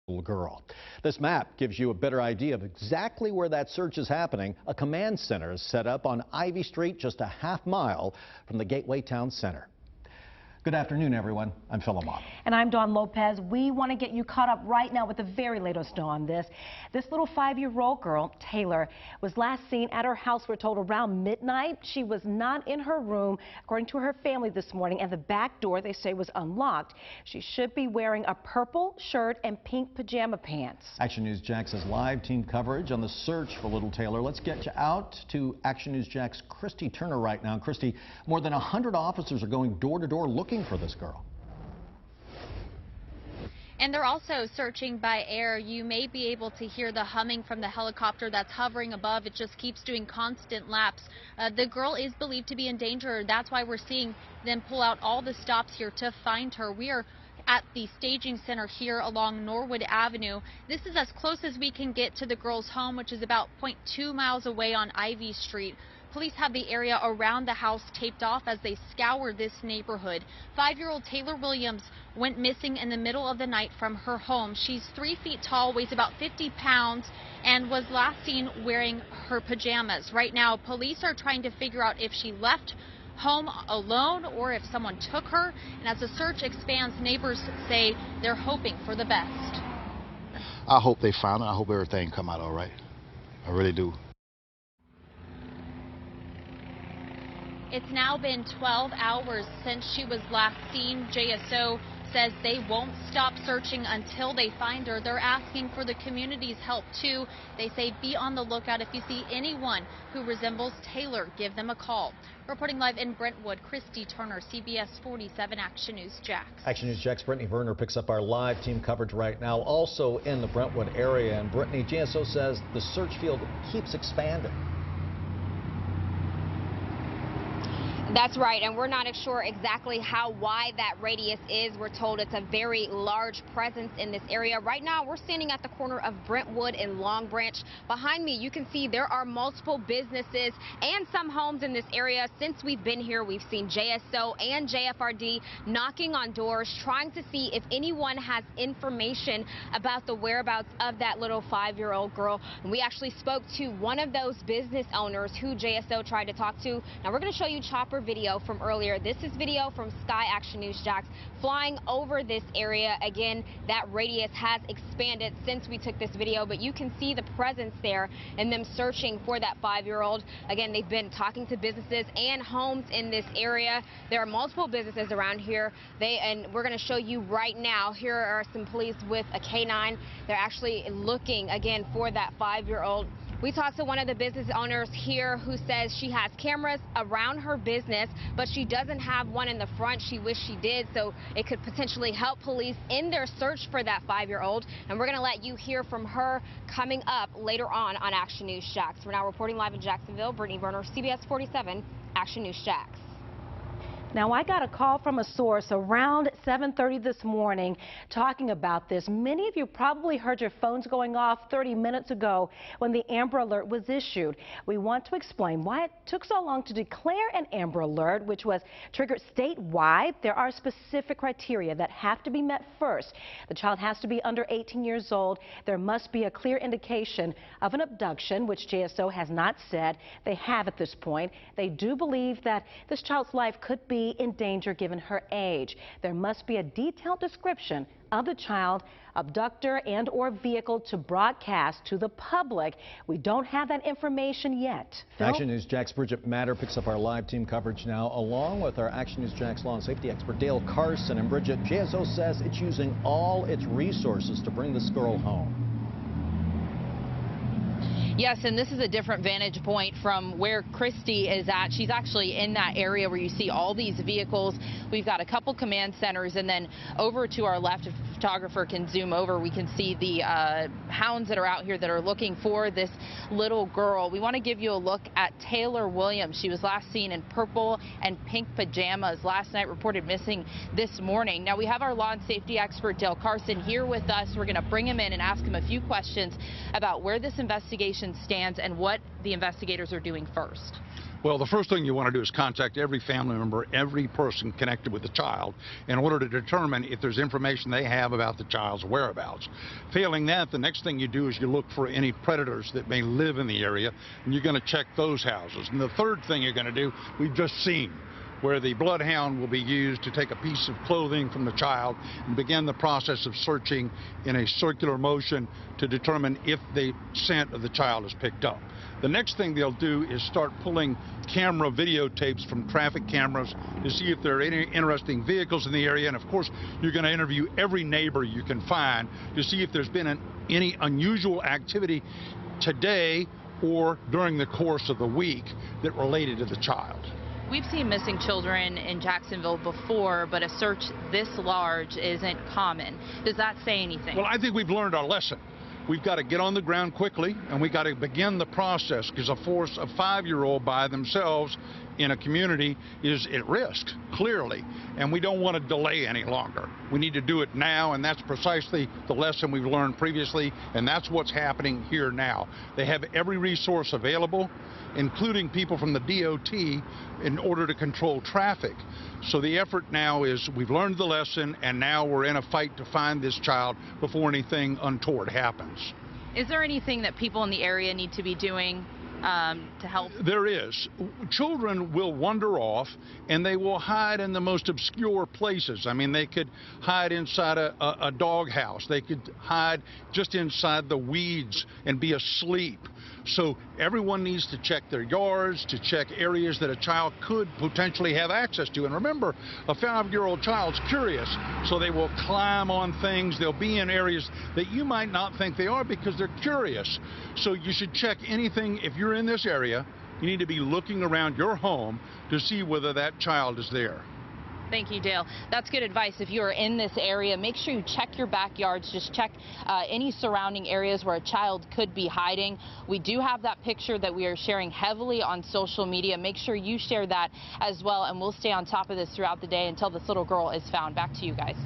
Little girl. This map gives you a better idea of exactly where that search is happening. A command center is set up on Ivy Street, just a half-mile from the Gateway Town Center. Good afternoon, everyone. I'm Phil Amano. And I'm Dawn Lopez. We want to get you caught up right now with the very latest on this. This little 5-year-old girl, Taylor, was last seen at her house, we're told, around midnight. She was not in her room, according to her family this morning, and the back door, they say, was unlocked. She should be wearing a purple shirt and pink pajama pants. Action News Jax has live team coverage on the search for little Taylor. Let's get you out to Action News Jax' Christy Turner right now. Christy, more than 100 officers are going door to door looking for this girl. And they're also searching by air. You may be able to hear the humming from the helicopter that's hovering above. It just keeps doing constant laps. The girl is believed to be in danger. That's why we're seeing them pull out all the stops here to find her. We are at the staging center here along Norwood Avenue. This is as close as we can get to the girl's home, which is about 0.2 miles away on Ivy Street. Police have the area around the house taped off as they scour this neighborhood. 5-year-old Taylor Williams went missing in the middle of the night from her home. She's 3 feet tall, weighs about 50 pounds, and was last seen wearing her pajamas. Right now, police are trying to figure out if she left home alone or if someone took her. And as the search expands, neighbors say they're hoping for the best. I hope they found her. I hope everything come out all right. I really do. It's now been 12 hours since she was last seen. JSO says they won't stop searching until they find her. They're asking for the community's help, too. They say be on the lookout. If you see anyone who resembles Taylor, give them a call. Reporting live in Brentwood, Christy Turner, CBS 47 Action News Jax. Action News Jax, Brittany Werner picks up our live team coverage right now, also in the Brentwood area. And Brittany, JSO says the search field keeps expanding. That's right, and we're not sure exactly how wide that radius is. We're told it's a very large presence in this area. Right now, we're standing at the corner of Brentwood and Long Branch. Behind me, you can see there are multiple businesses and some homes in this area. Since we've been here, we've seen JSO and JFRD knocking on doors, trying to see if anyone has information about the whereabouts of that little 5-year-old girl. And we actually spoke to one of those business owners who JSO tried to talk to. Now, we're going to show you chopper video from earlier. This is video from Sky Action News Jax flying over this area. Again, that radius has expanded since we took this video, but you can see the presence there and them searching for that 5-year-old. Again, they've been talking to businesses and homes in this area. There are multiple businesses around here. And we're going to show you right now. Here are some police with a K9. They're actually looking again for that 5-year-old. We talked to one of the business owners here who says she has cameras around her business, but she doesn't have one in the front. She wished she did, so it could potentially help police in their search for that 5-year-old. And we're going to let you hear from her coming up later on Action News Jax. We're now reporting live in Jacksonville. Brittany Werner, CBS 47, Action News Jax. Now, I got a call from a source around 7:30 this morning talking about this. Many of you probably heard your phones going off 30 minutes ago when the Amber Alert was issued. We want to explain why it took so long to declare an Amber Alert, which was triggered statewide. There are specific criteria that have to be met first. The child has to be under 18 years old. There must be a clear indication of an abduction, which JSO has not said they have at this point. They do believe that this child's life could be in danger given her age. There must be a detailed description of the child, abductor and or vehicle to broadcast to the public. We don't have that information yet. Phil? Action News Jax Bridget Matter picks up our live team coverage now, along with our Action News Jax law and safety expert Dale Carson. And Bridget, JSO says it's using all its resources to bring this girl home. Yes, and this is a different vantage point from where Christy is at. She's actually in that area where you see all these vehicles. We've got a couple command centers, and then over to our left, if a photographer can zoom over, we can see the hounds that are out here that are looking for this little girl. We want to give you a look at Taylor Williams. She was last seen in purple and pink pajamas last night, reported missing this morning. Now, we have our law and safety expert, Dale Carson, here with us. We're going to bring him in and ask him a few questions about where this investigation stands and what the investigators are doing first. Well, the first thing you want to do is contact every family member, every person connected with the child, in order to determine if there's information they have about the child's whereabouts. Failing that, the next thing you do is you look for any predators that may live in the area, and you're going to check those houses. And the third thing you're going to do, we've just seen, where the bloodhound will be used to take a piece of clothing from the child and begin the process of searching in a circular motion to determine if the scent of the child is picked up. The next thing they'll do is start pulling camera videotapes from traffic cameras to see if there are any interesting vehicles in the area. And of course, you're going to interview every neighbor you can find to see if there's been any unusual activity today or during the course of the week that related to the child. We've seen missing children in Jacksonville before, but a search this large isn't common. Does that say anything? Well, I think we've learned our lesson. We've got to get on the ground quickly, and we've got to begin the process, because a 5-year-old by themselves in a community is at risk, clearly, and we don't want to delay any longer. We need to do it now, and that's precisely the lesson we've learned previously, and that's what's happening here now. They have every resource available, including people from the DOT, in order to control traffic. So the effort now is, we've learned the lesson, and now we're in a fight to find this child before anything untoward happens. Is there anything that people in the area need to be doing to help? There is. Children will wander off, and they will hide in the most obscure places. I mean, they could hide inside a dog house. They could hide just inside the weeds and be asleep. So everyone needs to check their yards, to check areas that a child could potentially have access to. And remember, a 5-year-old child's curious, so they will climb on things. They'll be in areas that you might not think they are because they're curious. So you should check anything. If you're in this area, you need to be looking around your home to see whether that child is there. Thank you, Dale. That's good advice. If you are in this area, make sure you check your backyards. Just check any surrounding areas where a child could be hiding. We do have that picture that we are sharing heavily on social media. Make sure you share that as well, and we'll stay on top of this throughout the day until this little girl is found. Back to you guys.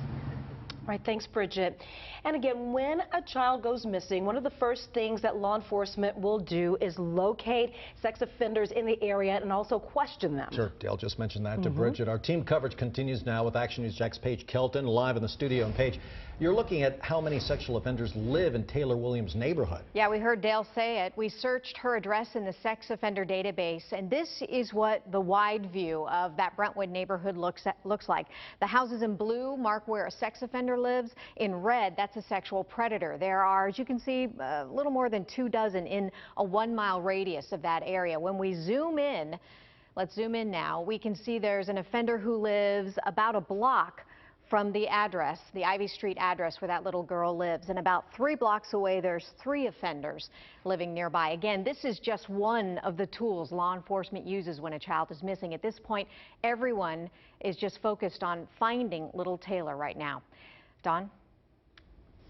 Right, thanks, Bridget. And again, when a child goes missing, one of the first things that law enforcement will do is locate sex offenders in the area and also question them. Sure, Dale just mentioned that to Bridget. Our team coverage continues now with Action News Jack's Paige Kelton live in the studio. And Paige, you're looking at how many sexual offenders live in Taylor Williams' neighborhood. Yeah, we heard Dale say it. We searched her address in the sex offender database, and this is what the wide view of that Brentwood neighborhood looks like. The houses in blue mark where a sex offender lives. In red, that's a sexual predator. There are, as you can see, a little more than 24 in a 1-mile radius of that area. When we zoom in, let's zoom in now, we can see there's an offender who lives about a block from the address, the Ivy Street address where that little girl lives. And about 3 blocks away, there's 3 offenders living nearby. Again, this is just one of the tools law enforcement uses when a child is missing. At this point, everyone is just focused on finding little Taylor right now. Don?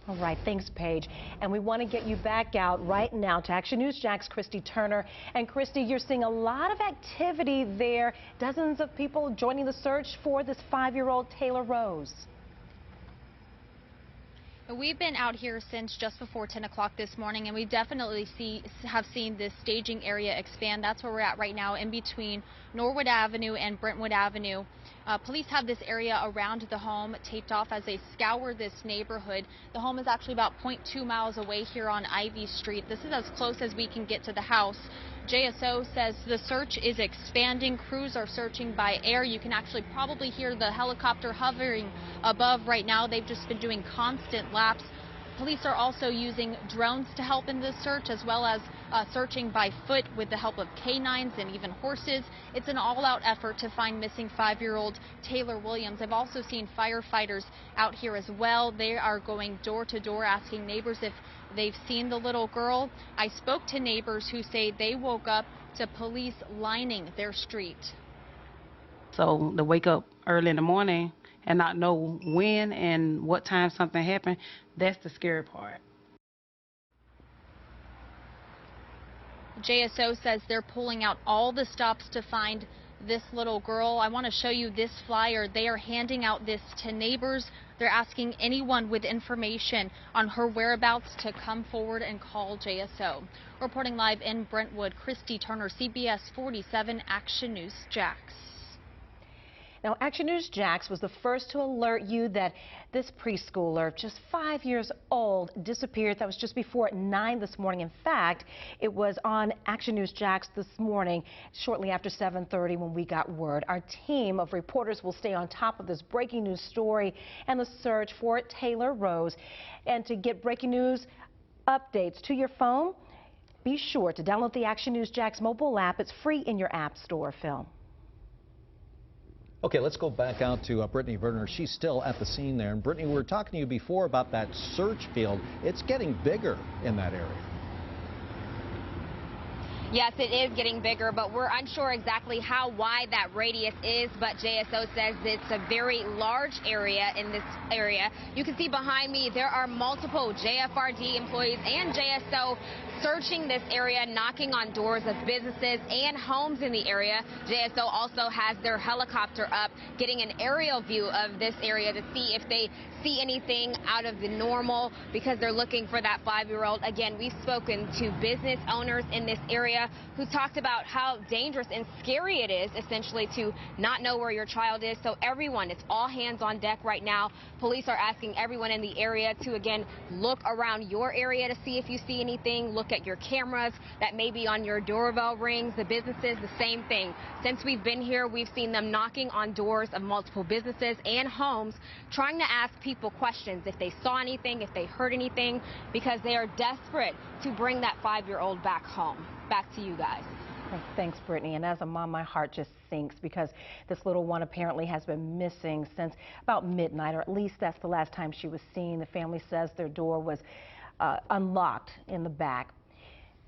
All right, thanks, Paige. And we want to get you back out right now to Action News Jack's Christy Turner. And Christy, you're seeing a lot of activity there. Dozens of people joining the search for this 5-year-old Taylor Rose. We've been out here since just before 10 o'clock this morning, and we definitely have seen this staging area expand. That's where we're at right now, in between Norwood Avenue and Brentwood Avenue. Police have this area around the home taped off as they scour this neighborhood. The home is actually about 0.2 miles away here on Ivy Street. This is as close as we can get to the house. JSO says the search is expanding. Crews are searching by air. You can actually probably hear the helicopter hovering above right now. They've just been doing constant laps. Police are also using drones to help in this search, as well as searching by foot with the help of canines and even horses. It's an all-out effort to find missing 5-year-old Taylor Williams. I've also seen firefighters out here as well. They are going door to door asking neighbors if they've seen the little girl. I spoke to neighbors who say they woke up to police lining their street. So to wake up early in the morning and not know when and what time something happened, that's the scary part. JSO says they're pulling out all the stops to find this little girl. I want to show you this flyer. They are handing out this to neighbors They're asking anyone with information on her whereabouts to come forward and call JSO. Reporting live in Brentwood, Christy Turner, CBS 47 Action News Jax. Now, Action News Jax was the first to alert you that this preschooler, just 5 years old, disappeared. That was just before 9 this morning. In fact, it was on Action News Jax this morning, shortly after 7:30 when we got word. Our team of reporters will stay on top of this breaking news story and the search for Taylor Rose. And to get breaking news updates to your phone, be sure to download the Action News Jax mobile app. It's free in your app store, Phil. Okay, let's go back out to Brittany Werner. She's still at the scene there. And Brittany, we were talking to you before about that search field. It's getting bigger in that area. Yes, it is getting bigger, but we're unsure exactly how wide that radius is. But JSO says it's a very large area in this area. You can see behind me there are multiple JFRD employees and JSO searching this area, knocking on doors of businesses and homes in the area. JSO also has their helicopter up, getting an aerial view of this area to see if they see anything out of the normal, because they're looking for that 5-year-old. Again, we've spoken to business owners in this area who talked about how dangerous and scary it is essentially to not know where your child is. So everyone, it's all hands on deck right now. Police are asking everyone in the area to, again, look around your area to see if you see anything. Look at your cameras that may be on your doorbell rings. The businesses, the same thing. Since we've been here, we've seen them knocking on doors of multiple businesses and homes, trying to ask people questions if they saw anything, if they heard anything, because they are desperate to bring that 5-year-old back home. Back to you guys. Thanks, Brittany. And as a mom, my heart just sinks because this little one apparently has been missing since about midnight, or at least that's the last time she was seen. The family says their door was unlocked in the back.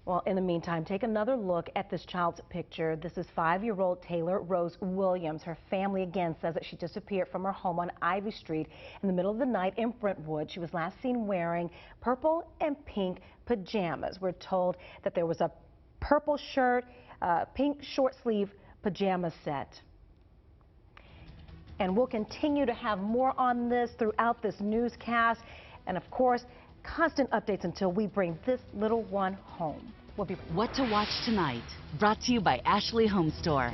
Well, in the meantime, take another look at this child's picture. This is 5-year-old Taylor Rose Williams. Her family again says that she disappeared from her home on Ivy Street in the middle of the night in Brentwood. She was last seen wearing purple and pink pajamas. We're told that there was a purple shirt, pink short sleeve pajama set. And we'll continue to have more on this throughout this newscast. And of course, constant updates until we bring this little one home. We'll be right back. What to watch tonight, brought to you by Ashley Home Store.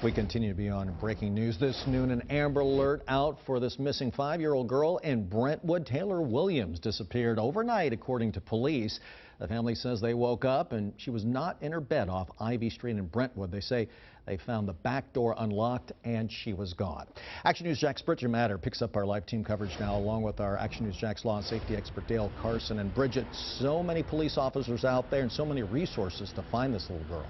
We continue to be on breaking news this noon. An Amber Alert out for this missing 5-year-old girl in Brentwood. Taylor Williams disappeared overnight, according to police. The family says they woke up and she was not in her bed off Ivy Street in Brentwood. They say they found the back door unlocked and she was gone. Action News Jack's Bridget Matter picks up our live team coverage now, along with our Action News Jack's law and safety expert Dale Carson. And Bridget, so many police officers out there and so many resources to find this little girl.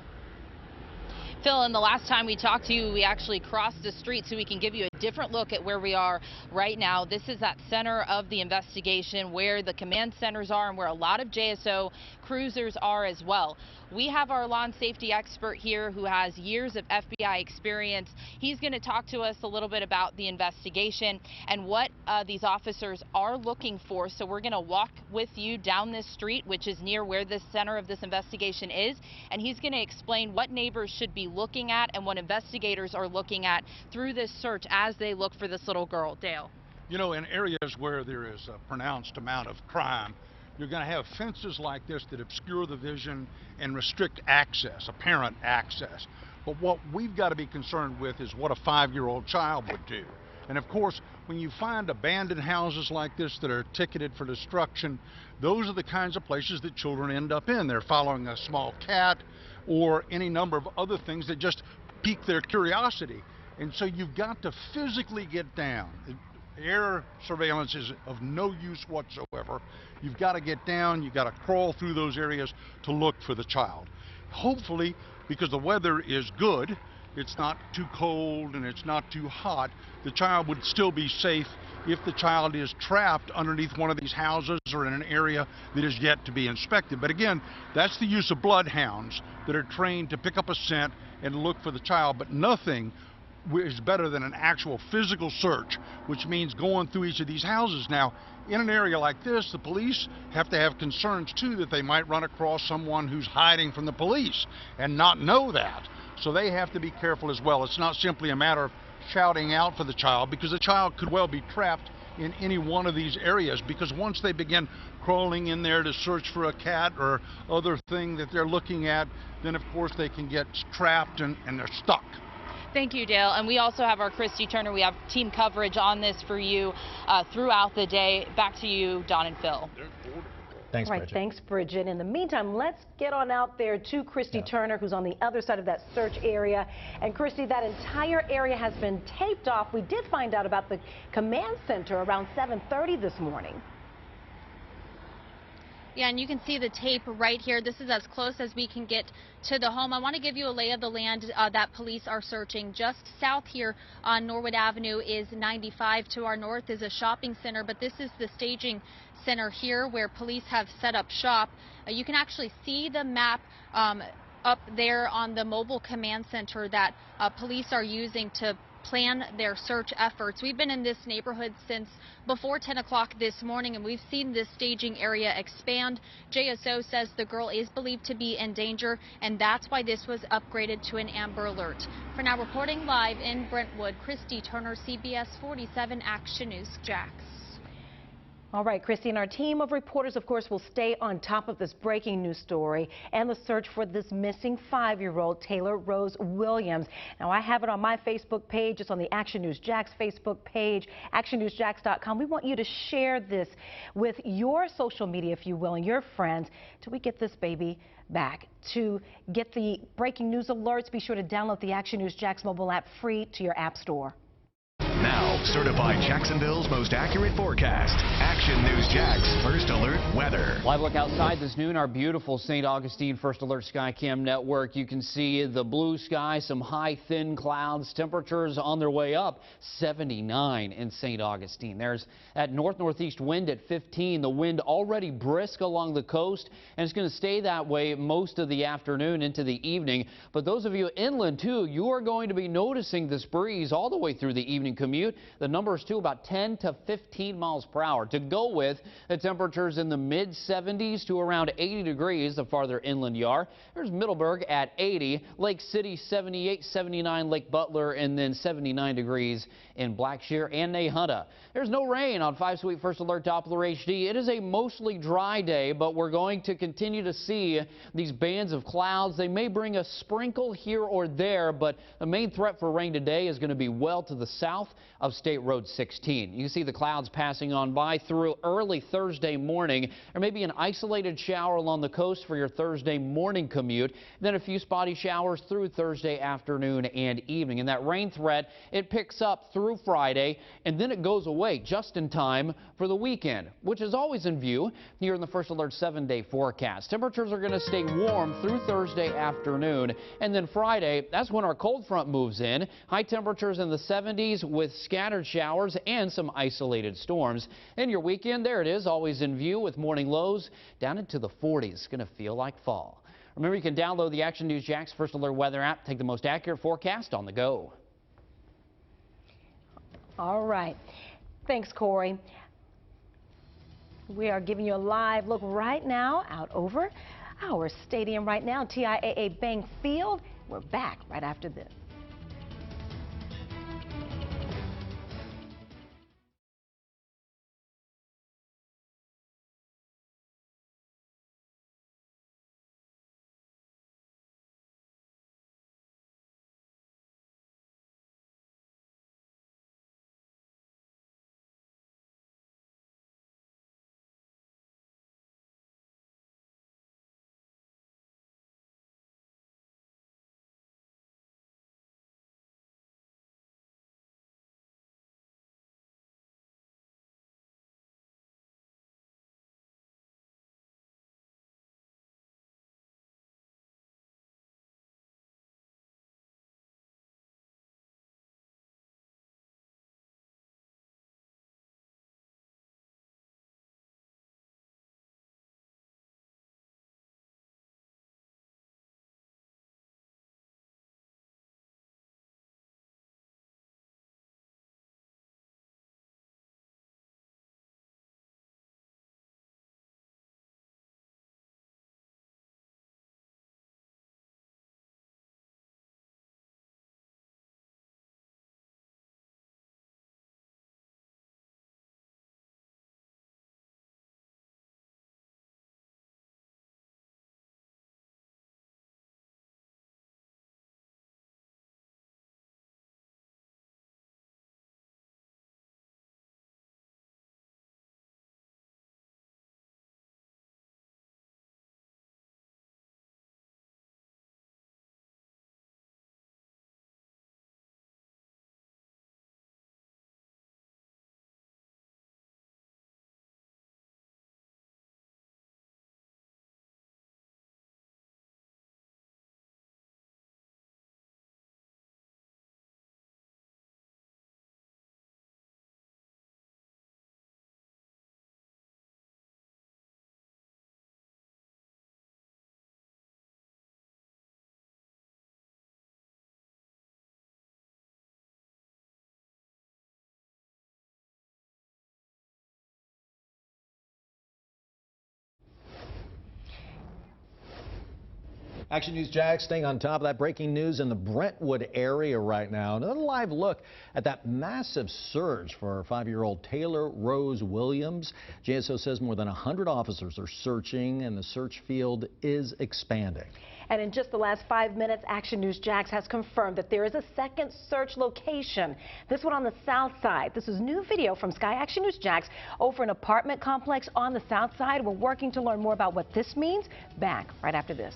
Phil, and the last time we talked to you, we actually crossed the street so we can give you a different look at where we are right now. This is at center of the investigation, where the command centers are and where a lot of JSO cruisers are as well. We have our law and safety expert here who has years of FBI experience. He's going to talk to us a little bit about the investigation and what these officers are looking for. So we're going to walk with you down this street, which is near where the center of this investigation is, and he's going to explain what neighbors should be looking at and what investigators are looking at through this search as they look for this little girl. Dale. You know, in areas where there is a pronounced amount of crime, you're going to have fences like this that obscure the vision and restrict access, apparent access. But what we've got to be concerned with is what a 5-year-old child would do. And of course, when you find abandoned houses like this that are ticketed for destruction, those are the kinds of places that children end up in. They're following a small cat or any number of other things that just pique their curiosity. And so you've got to physically get down. Air surveillance is of no use whatsoever. You've got to get down, you've got to crawl through those areas to look for the child. Hopefully, because the weather is good, it's not too cold and it's not too hot, the child would still be safe if the child is trapped underneath one of these houses or in an area that is yet to be inspected. But again, that's the use of bloodhounds that are trained to pick up a scent and look for the child, but nothing is better than an actual physical search, which means going through each of these houses. Now, in an area like this, the police have to have concerns too that they might run across someone who's hiding from the police and not know that. So they have to be careful as well. It's not simply a matter of shouting out for the child, because the child could well be trapped in any one of these areas, because once they begin crawling in there to search for a cat or other thing that they're looking at, then of course they can get trapped and they're stuck. Thank you, Dale. And we also have our Christy Turner. We have team coverage on this for you throughout the day. Back to you, Don and Phil. Thanks, Right, Bridget. thanks, Bridget. In the meantime, let's get on out there to Christy Turner, who's on the other side of that search area. And Christy, that entire area has been taped off. We did find out about the command center around 7:30 this morning. Yeah, and you can see the tape right here. This is as close as we can get to the home. I want to give you a lay of the land that police are searching. Just south here on Norwood Avenue is 95. To our north is a shopping center, but this is the staging center here where police have set up shop. You can actually see the map up there on the mobile command center that police are using to plan their search efforts. We've been in this neighborhood since before 10 o'clock this morning, and we've seen this staging area expand. JSO says the girl is believed to be in danger, and that's why this was upgraded to an Amber Alert. For now, reporting live in Brentwood, Christy Turner, CBS 47 Action News Jax. All right, Christy, and our team of reporters, of course, will stay on top of this breaking news story and the search for this missing 5-year-old Taylor Rose Williams. Now, I have it on my Facebook page. It's on the Action News Jax Facebook page, actionnewsjax.com. We want you to share this with your social media, if you will, and your friends, till we get this baby back. To get the breaking news alerts, be sure to download the Action News Jax mobile app free to your app store. Now, certified Jacksonville's most accurate forecast. Action News Jax First Alert Weather. Live look outside this noon, our beautiful St. Augustine First Alert Skycam network. You can see the blue sky, some high, thin clouds. Temperatures on their way up, 79 in St. Augustine. There's that north-northeast wind at 15. The wind already brisk along the coast, and it's going to stay that way most of the afternoon into the evening. But those of you inland, too, you are going to be noticing this breeze all the way through the evening commute. commute. The numbers too about 10 to 15 miles per hour. To go with, the temperatures in the mid 70s to around 80 degrees the farther inland you are. There's Middleburg at 80, Lake City 78, 79 Lake Butler, and then 79 degrees in Blackshear and Nahunta. There's no rain on 5 Sweet First Alert Doppler HD. It is a mostly dry day, but we're going to continue to see these bands of clouds. They may bring a sprinkle here or there, but the main threat for rain today is going to be well to the south of State Road 16. You can see the clouds passing on by through early Thursday morning. There may be an isolated shower along the coast for your Thursday morning commute, then a few spotty showers through Thursday afternoon and evening. And that rain threat, it picks up through Friday, and then it goes away just in time for the weekend, which is always in view here in the First Alert 7-day forecast. Temperatures are going to stay warm through Thursday afternoon, and then Friday, that's when our cold front moves in. High temperatures in the 70s with scattered showers and some isolated storms. And your weekend, there it is, always in view with morning lows down into the 40s. It's going to feel like fall. Remember, you can download the Action News Jax First Alert weather app. Take the most accurate forecast on the go. All right. Thanks, Corey. We are giving you a live look right now out over our stadium right now, TIAA Bank Field. We're back right after this. Action News Jax staying on top of that breaking news in the Brentwood area right now. Another live look at that massive surge for 5-year-old Taylor Rose Williams. JSO says more than 100 officers are searching, and the search field is expanding. And in just the last 5 minutes, Action News Jax has confirmed that there is a second search location. This one on the south side. This is new video from Sky Action News Jax over an apartment complex on the south side. We're working to learn more about what this means. Back right after this.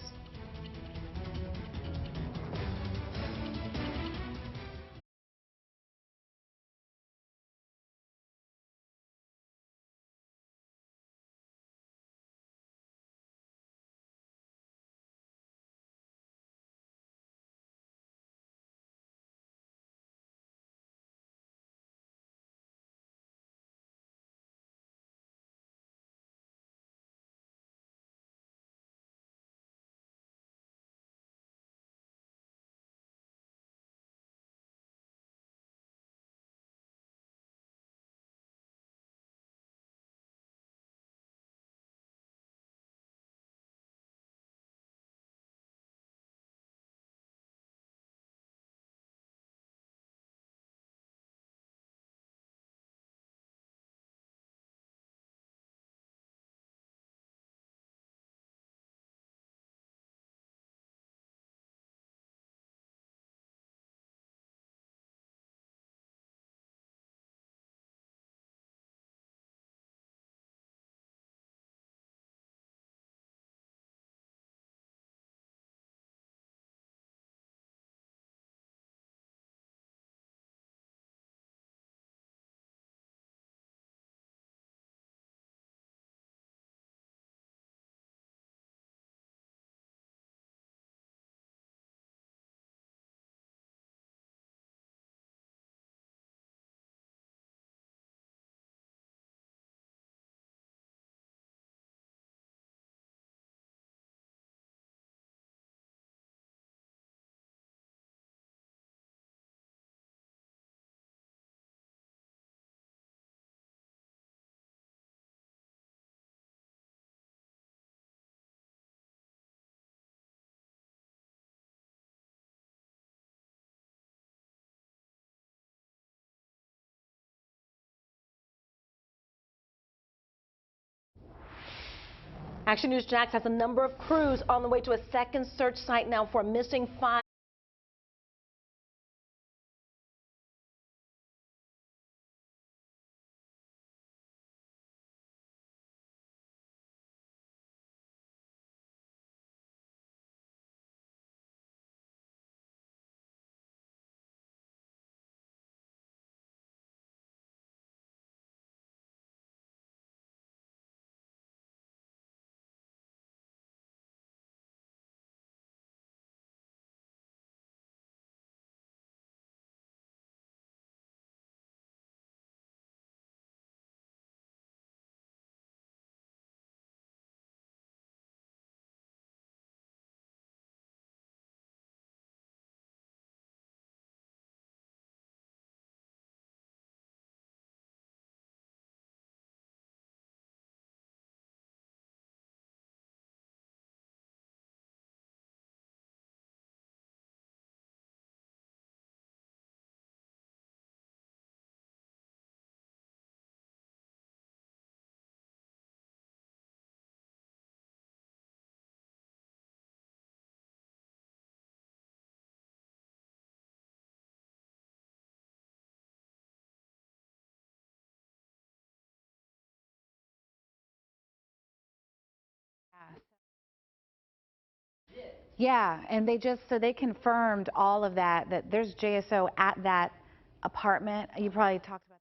Action News Jax has a number of crews on the way to a second search site now for a missing 5. Yeah, and they confirmed all of that, that there's JSO at that apartment. You probably talked about